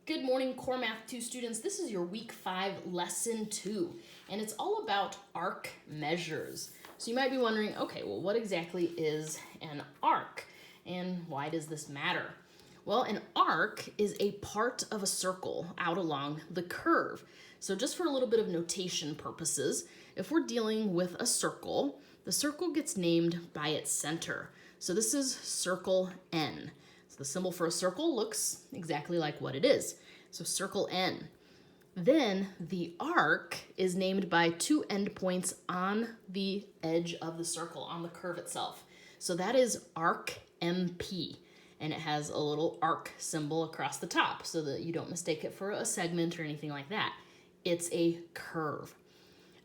Good morning, Core Math 2 students. This is your Week 5 Lesson 2, and it's all about arc measures. So you might be wondering, okay, well, what exactly is an arc, and why does this matter? Well, an arc is a part of a circle out along the curve. So just for a little bit of notation purposes, if we're dealing with a circle, the circle gets named by its center. So this is circle N. So the symbol for a circle looks exactly like what it is. So circle N. Then the arc is named by two endpoints on the edge of the circle, on the curve itself. So that is arc MP. And it has a little arc symbol across the top so that you don't mistake it for a segment or anything like that. It's a curve.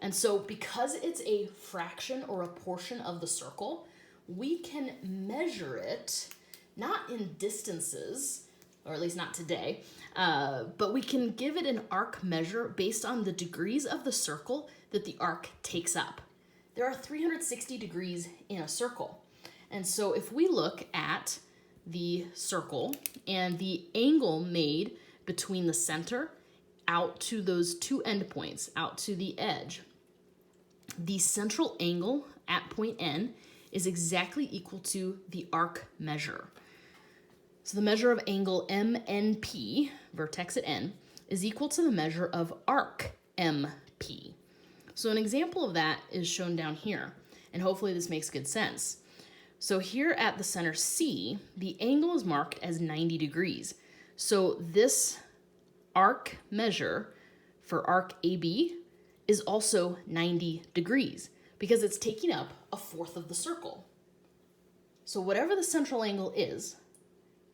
And so because it's a fraction or a portion of the circle, we can measure it not in distances, or at least not today, but we can give it an arc measure based on the degrees of the circle that the arc takes up. There are 360 degrees in a circle. And so if we look at the circle and the angle made between the center out to those two endpoints, out to the edge, the central angle at point N is exactly equal to the arc measure. So the measure of angle MNP, vertex at N, is equal to the measure of arc MP. So an example of that is shown down here, and hopefully this makes good sense. So here at the center C, the angle is marked as 90 degrees. So this arc measure for arc AB is also 90 degrees because it's taking up a fourth of the circle. So whatever the central angle is,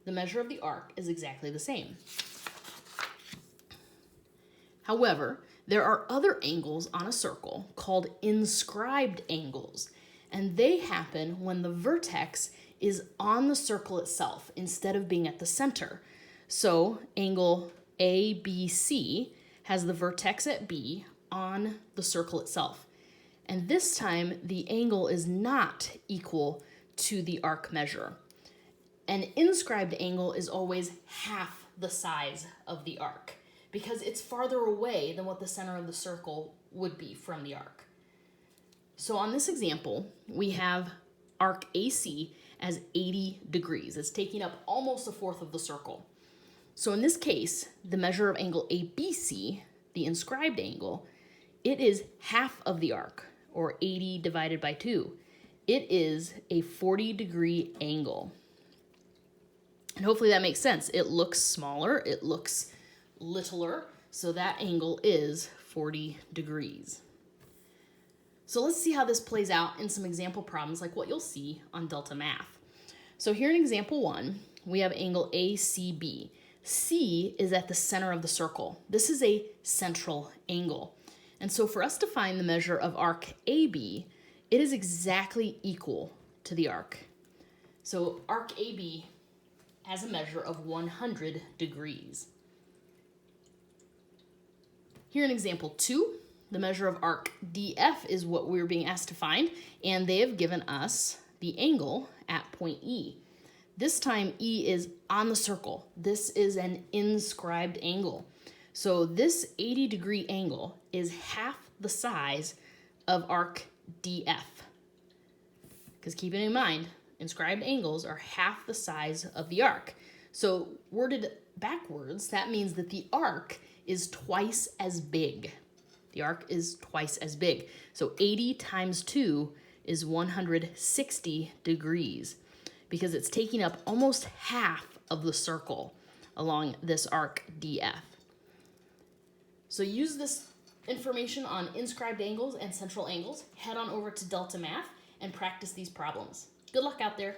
the measure of the arc is exactly the same. However, there are other angles on a circle called inscribed angles, and they happen when the vertex is on the circle itself instead of being at the center. So angle ABC has the vertex at B on the circle itself. And this time, the angle is not equal to the arc measure. An inscribed angle is always half the size of the arc because it's farther away than what the center of the circle would be from the arc. So on this example, we have arc AC as 80 degrees. It's taking up almost a fourth of the circle. So in this case, the measure of angle ABC, the inscribed angle, it is half of the arc, or 80 divided by 2. It is a 40-degree angle. And hopefully that makes sense. It looks smaller, it looks littler, so that angle is 40 degrees. So let's see how this plays out in some example problems like what you'll see on Delta Math. So here in example 1, we have angle ACB. C is at the center of the circle. This is a central angle. And so for us to find the measure of arc AB, it is exactly equal to the arc. So arc AB has a measure of 100 degrees. Here in example 2, the measure of arc DF is what we're being asked to find, and they have given us the angle at point E. This time E is on the circle. This is an inscribed angle. So this 80-degree angle is half the size of arc DF. Because keep it in mind, inscribed angles are half the size of the arc. So worded backwards, that means that the arc is twice as big. The arc is twice as big. So 80 times 2 is 160 degrees because it's taking up almost half of the circle along this arc DF. So use this information on inscribed angles and central angles. Head on over to Delta Math and practice these problems. Good luck out there.